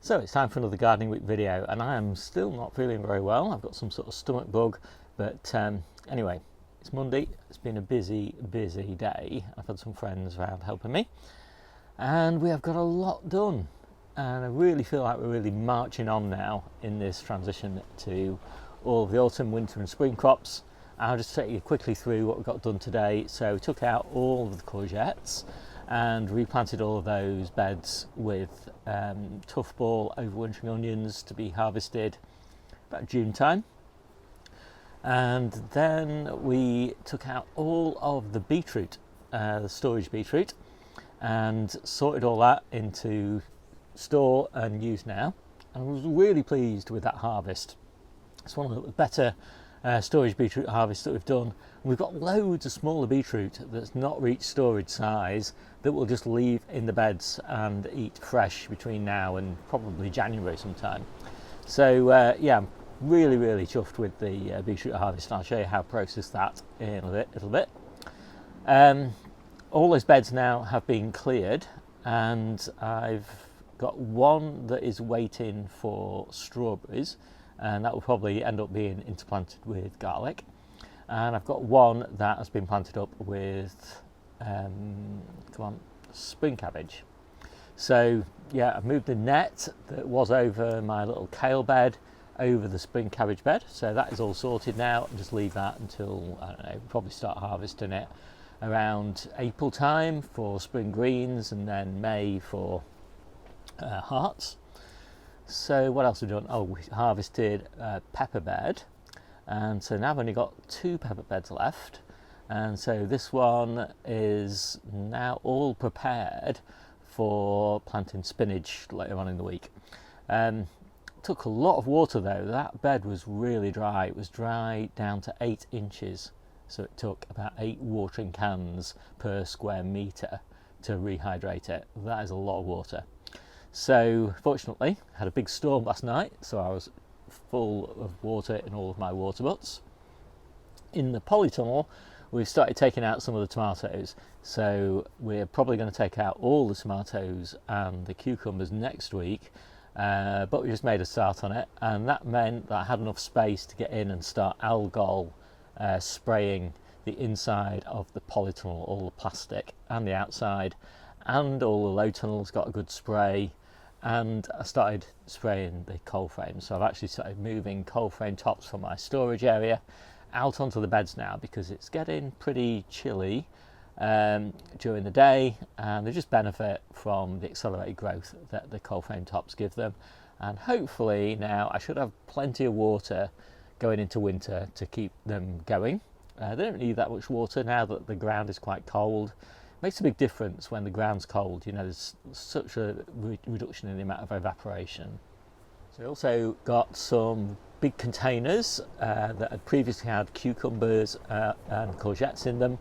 So it's time for another gardening week video, and I am still not feeling very well. I've got some sort of stomach bug, but anyway, it's Monday. It's been a busy day. I've had some friends around helping me, and we have got a lot done. And I really feel like we're really marching on now in this transition to all of the autumn, winter and spring crops. I'll just take you quickly through what we got done today. So we took out all of the courgettes and replanted all of those beds with tough ball overwintering onions to be harvested about June time. And then we took out all of the beetroot, the storage beetroot, and sorted all that into store and use now. And I was really pleased with that harvest. It's one of the better storage beetroot harvests that we've done. We've got loads of smaller beetroot that's not reached storage size that we'll just leave in the beds and eat fresh between now and probably January sometime. So yeah, I'm really chuffed with the beetroot harvest, and I'll show you how to process that in a little bit. All those beds now have been cleared, and I've got one that is waiting for strawberries, and that will probably end up being interplanted with garlic. And I've got one that has been planted up with spring cabbage. So yeah, I've moved the net that was over my little kale bed over the spring cabbage bed, so that is all sorted now. I'll just leave that until, I don't know, probably start harvesting it around April time for spring greens, and then May for hearts. So what else have we done? Oh, we harvested a pepper bed, and so now I've only got 2 pepper beds left, and so this one is now all prepared for planting spinach later on in the week. Took a lot of water though. That bed was really dry. It was dry down to 8 inches, so it took about 8 watering cans per square metre to rehydrate it. That is a lot of water. So fortunately, I had a big storm last night, so I was full of water in all of my water butts. In the polytunnel, we've started taking out some of the tomatoes, so we're probably going to take out all the tomatoes and the cucumbers next week, but we just made a start on it, and that meant that I had enough space to get in and start algal spraying the inside of the polytunnel, all the plastic, and the outside, and all the low tunnels got a good spray. And I started spraying the cold frames, so I've actually started moving cold frame tops from my storage area out onto the beds now, because it's getting pretty chilly during the day, and they just benefit from the accelerated growth that the cold frame tops give them. And hopefully now I should have plenty of water going into winter to keep them going. They don't need that much water now that the ground is quite cold. Makes a big difference when the ground's cold. You know, there's such a reduction in the amount of evaporation. So we also got some big containers that had previously had cucumbers and courgettes in them,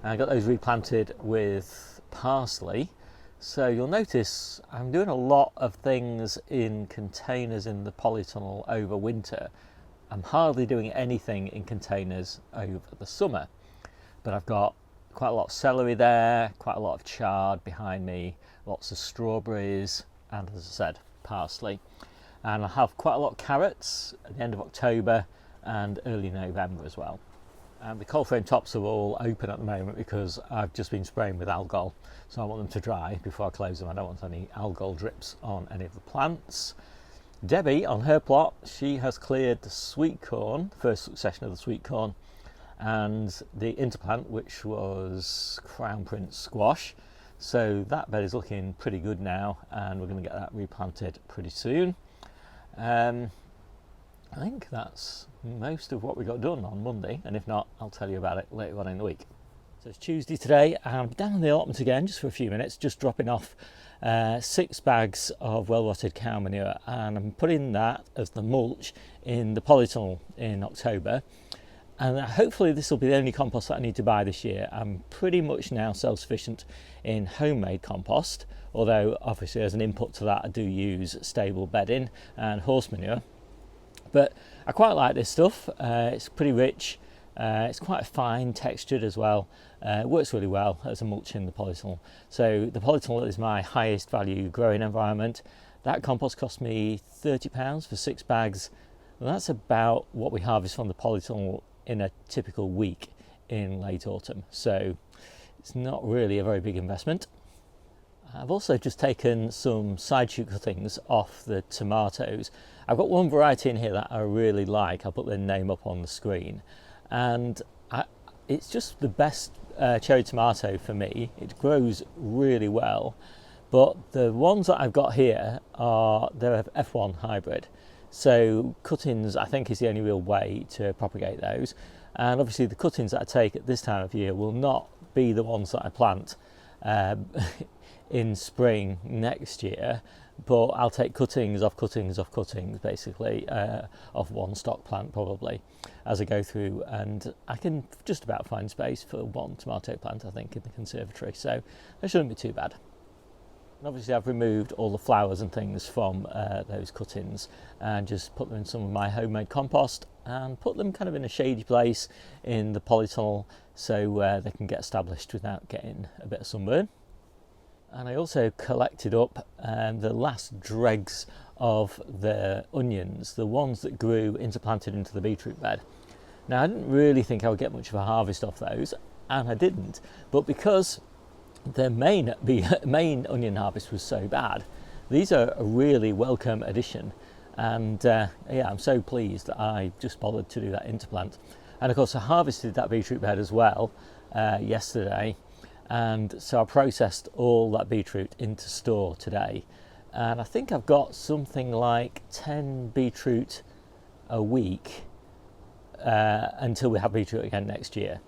and I got those replanted with parsley. So you'll notice I'm doing a lot of things in containers in the polytunnel over winter. I'm hardly doing anything in containers over the summer, but I've got quite a lot of celery there, quite a lot of chard behind me, lots of strawberries, and as I said, parsley. And I have quite a lot of carrots at the end of October and early November as well. And the cold frame tops are all open at the moment because I've just been spraying with algal, so I want them to dry before I close them. I don't want any algal drips on any of the plants. Debbie, on her plot, she has cleared the sweet corn, first succession of the sweet corn, and the interplant, which was Crown Prince squash. So that bed is looking pretty good now, and we're going to get that replanted pretty soon. I think that's most of what we got done on Monday, and if not, I'll tell you about it later on in the week. So it's Tuesday today, and I'm down in the allotment again just for a few minutes, just dropping off 6 bags of well-rotted cow manure, and I'm putting that as the mulch in the polytunnel in October. And hopefully this will be the only compost that I need to buy this year. I'm pretty much now self-sufficient in homemade compost, although obviously as an input to that I do use stable bedding and horse manure. But I quite like this stuff. It's pretty rich, it's quite fine textured as well. It works really well as a mulch in the polytunnel. So the polytunnel is my highest value growing environment. That compost cost me £30 for 6 bags. And that's about what we harvest from the polytunnel in a typical week in late autumn. So it's not really a very big investment. I've also just taken some side shoot cuttings off the tomatoes. I've got one variety in here that I really like. I'll put their name up on the screen. And it's just the best cherry tomato for me. It grows really well. But the ones that I've got here they're F1 hybrid. So cuttings, I think, is the only real way to propagate those. And obviously the cuttings that I take at this time of year will not be the ones that I plant in spring next year, but I'll take cuttings off cuttings off cuttings, basically, of one stock plant probably, as I go through, and I can just about find space for one tomato plant, I think, in the conservatory, so that shouldn't be too bad. And obviously I've removed all the flowers and things from those cuttings and just put them in some of my homemade compost and put them kind of in a shady place in the polytunnel so they can get established without getting a bit of sunburn. And I also collected up the last dregs of the onions, the ones that grew interplanted into the beetroot bed. Now I didn't really think I would get much of a harvest off those, and I didn't, but because the main onion harvest was so bad, these are a really welcome addition, and yeah, I'm so pleased that I just bothered to do that interplant. And of course I harvested that beetroot bed as well yesterday, and so I processed all that beetroot into store today, and I think I've got something like 10 beetroot a week until we have beetroot again next year.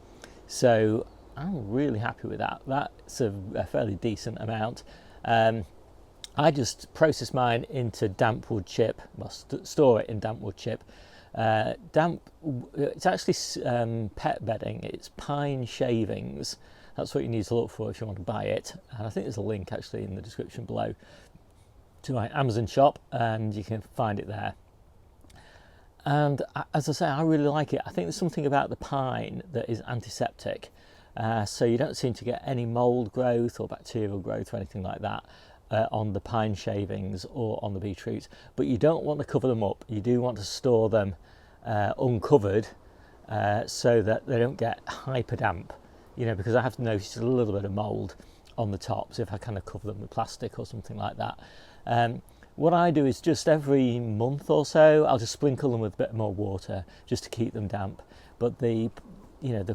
So I'm really happy with that. That's a fairly decent amount. I just process mine into damp wood chip, well, store it in damp wood chip. It's actually pet bedding, it's pine shavings. That's what you need to look for if you want to buy it. And I think there's a link actually in the description below to my Amazon shop, and you can find it there. And as I say, I really like it. I think there's something about the pine that is antiseptic. So you don't seem to get any mould growth or bacterial growth or anything like that on the pine shavings or on the beetroots. But you don't want to cover them up. You do want to store them uncovered so that they don't get hyper damp. You know, because I have noticed a little bit of mould on the tops if I kind of cover them with plastic or something like that. What I do is just every month or so, I'll just sprinkle them with a bit more water just to keep them damp. But the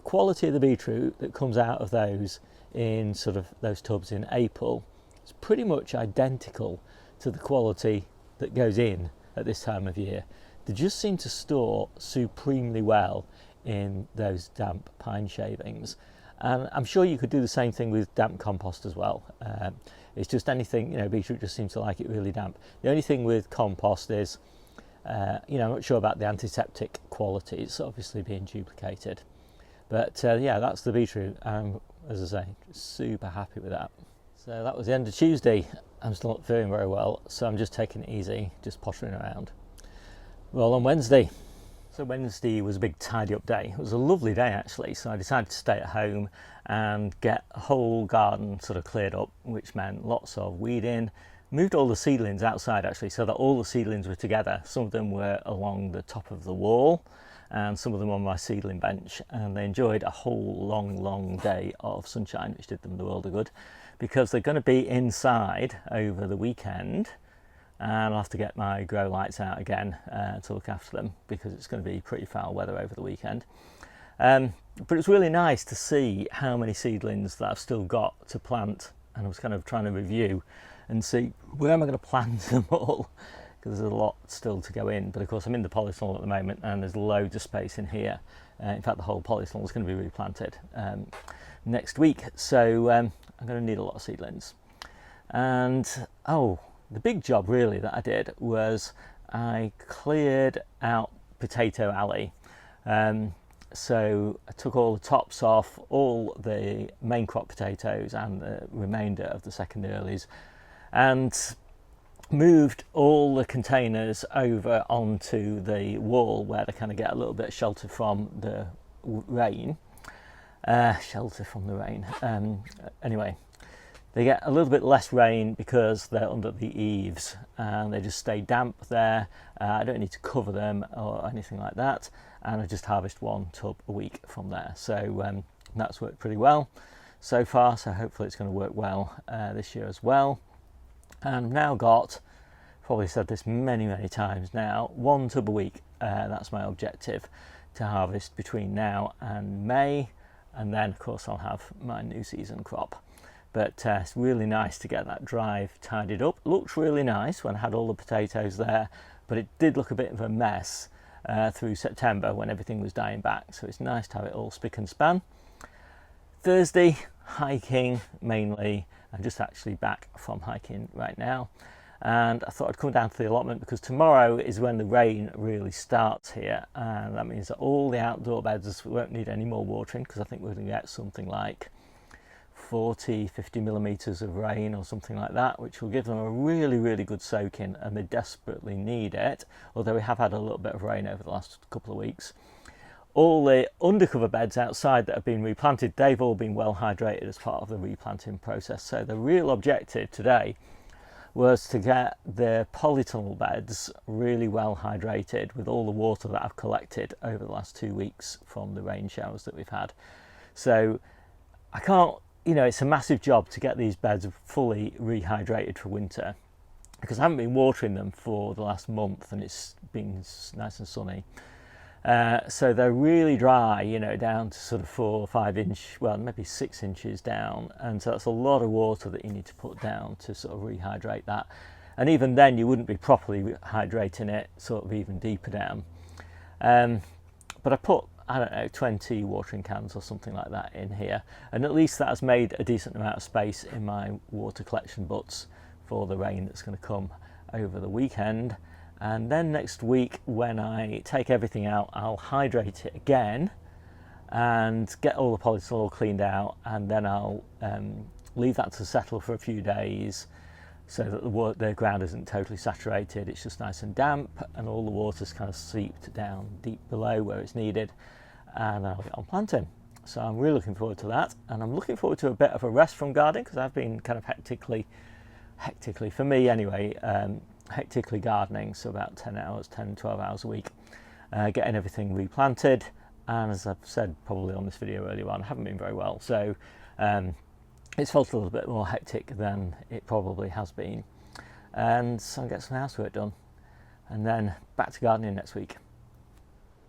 quality of the beetroot that comes out of those in sort of those tubs in April is pretty much identical to the quality that goes in at this time of year. They just seem to store supremely well in those damp pine shavings. And I'm sure you could do the same thing with damp compost as well. It's just anything, beetroot just seems to like it really damp. The only thing with compost is, I'm not sure about the antiseptic quality. It's obviously being duplicated. But yeah, that's the beetroot. As I say, super happy with that. So that was the end of Tuesday. I'm still not feeling very well, so I'm just taking it easy, just pottering around. Well, on Wednesday. So Wednesday was a big tidy up day. It was a lovely day actually, so I decided to stay at home and get a whole garden sort of cleared up, which meant lots of weeding. Moved all the seedlings outside actually, so that all the seedlings were together. Some of them were along the top of the wall and some of them on my seedling bench, and they enjoyed a whole long day of sunshine, which did them the world of good, because they're going to be inside over the weekend. And I'll have to get my grow lights out again to look after them, because it's going to be pretty foul weather over the weekend. But it's really nice to see how many seedlings that I've still got to plant, and I was kind of trying to review and see where am I going to plant them all, because there's a lot still to go in. But of course I'm in the polytunnel at the moment and there's loads of space in here. In fact, the whole polytunnel is going to be replanted next week, so I'm going to need a lot of seedlings. And the big job really that I did was I cleared out Potato Alley. So I took all the tops off all the main crop potatoes and the remainder of the second earlies, and moved all the containers over onto the wall where they kind of get a little bit of shelter from the rain. Anyway, They get a little bit less rain because they're under the eaves and they just stay damp there. I don't need to cover them or anything like that, and I just harvest 1 tub a week from there. So that's worked pretty well so far, so hopefully it's going to work well this year as well. And I've now got, probably said this many times now, 1 tub a week. That's my objective to harvest between now and May, and then of course I'll have my new season crop. But it's really nice to get that drive tidied up. Looks really nice when I had all the potatoes there, but it did look a bit of a mess through September when everything was dying back. So it's nice to have it all spick and span. Thursday, hiking mainly. I'm just actually back from hiking right now. And I thought I'd come down to the allotment because tomorrow is when the rain really starts here. And that means that all the outdoor beds won't need any more watering, because I think we're going to get something like 40-50 millimeters of rain or something like that, which will give them a really good soaking, and they desperately need it, although we have had a little bit of rain over the last couple of weeks. All the undercover beds outside that have been replanted, they've all been well hydrated as part of the replanting process. So the real objective today was to get the polytunnel beds really well hydrated with all the water that I've collected over the last 2 weeks from the rain showers that we've had. So I can't, it's a massive job to get these beds fully rehydrated for winter, because I haven't been watering them for the last month and it's been nice and sunny. So they're really dry, down to sort of 4 or 5 inch, well, maybe 6 inches down. And so that's a lot of water that you need to put down to sort of rehydrate that. And even then you wouldn't be properly hydrating it sort of even deeper down. But I put, I don't know, 20 watering cans or something like that in here, and at least that has made a decent amount of space in my water collection butts for the rain that's going to come over the weekend. And then next week, when I take everything out, I'll hydrate it again and get all the polytunnel cleaned out, and then I'll leave that to settle for a few days so that the ground isn't totally saturated. It's just nice and damp, and all the water's kind of seeped down deep below where it's needed, and I'll get on planting. So I'm really looking forward to that, and I'm looking forward to a bit of a rest from gardening, because I've been kind of hectically for me anyway, hectically gardening, so about 10-12 hours a week, getting everything replanted. And as I've said probably on this video earlier on, I haven't been very well, so it's felt a little bit more hectic than it probably has been. And so I'll get some housework done, and then back to gardening next week.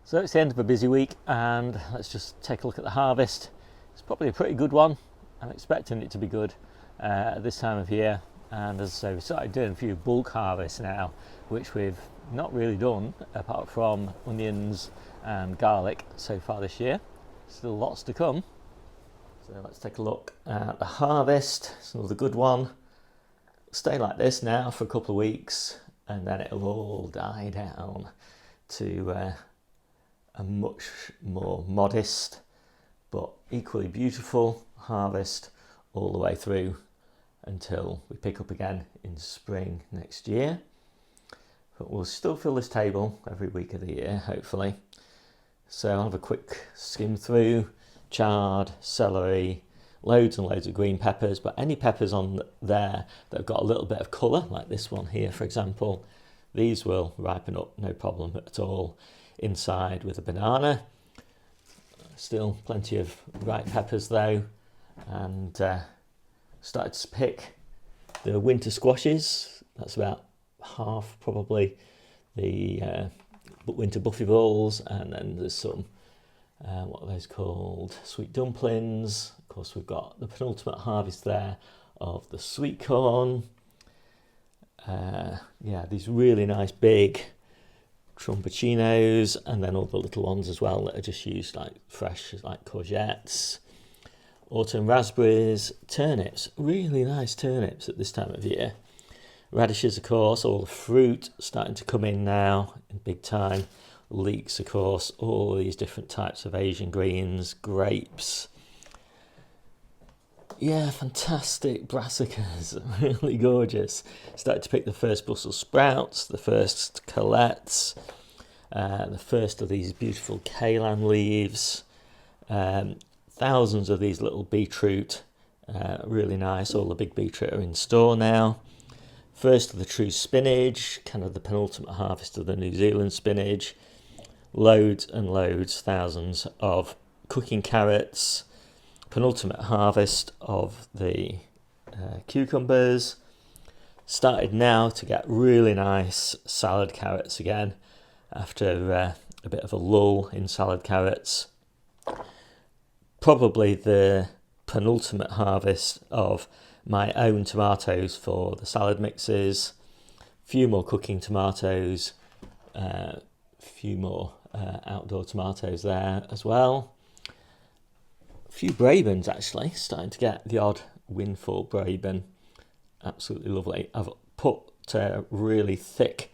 So it's the end of a busy week, and let's just take a look at the harvest. It's probably a pretty good one. I'm expecting it to be good at this time of year. And as I say, we started doing a few bulk harvests now, which we've not really done apart from onions and garlic so far this year. Still lots to come. So let's take a look at the harvest. It's another good one. Stay like this now for a couple of weeks, and then it'll all die down to a much more modest but equally beautiful harvest all the way through until we pick up again in spring next year. But we'll still fill this table every week of the year, hopefully. So I'll have a quick skim through. Chard, celery, loads and loads of green peppers, but any peppers on there that have got a little bit of colour, like this one here for example, these will ripen up no problem at all inside with a banana. Still plenty of ripe peppers though, and started to pick the winter squashes. That's about half probably the winter buffy balls, and then there's some what are those called, sweet dumplings. Of course we've got the penultimate harvest there of the sweet corn. Yeah, these really nice big trumpettinos, and then all the little ones as well that are just used like fresh, like courgettes. Autumn raspberries, turnips, really nice turnips at this time of year. Radishes, of course, all the fruit starting to come in now in big time. Leeks, of course, all these different types of Asian greens, grapes. Yeah, fantastic brassicas, really gorgeous. Started to pick the first Brussels sprouts, the first colettes, the first of these beautiful kale leaves. Thousands of these little beetroot Really nice. All the big beetroot are in store now. First of the true spinach, kind of the penultimate harvest of the New Zealand spinach. Loads and loads, thousands of cooking carrots. Penultimate harvest of the cucumbers. Started now to get really nice salad carrots again after a bit of a lull in salad carrots. Probably the penultimate harvest of my own tomatoes for the salad mixes. A few more cooking tomatoes, a few more outdoor tomatoes there as well. A few Brabants actually, starting to get the odd windfall Braban. Absolutely lovely. I've put really thick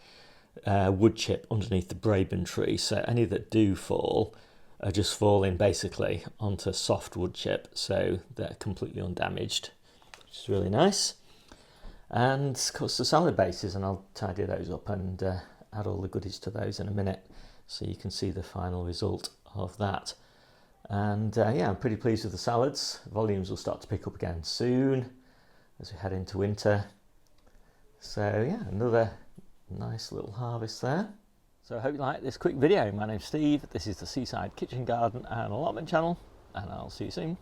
wood chip underneath the Braban tree, so any that do fall are just falling basically onto soft wood chip, so they're completely undamaged, which is really nice. And of course the salad bases, and I'll tidy those up and add all the goodies to those in a minute, so you can see the final result of that. And yeah, I'm pretty pleased with the salads. Volumes will start to pick up again soon as we head into winter. So yeah, another nice little harvest there. So I hope you liked this quick video. My name's Steve, this is the Seaside Kitchen Garden and Allotment channel, and I'll see you soon.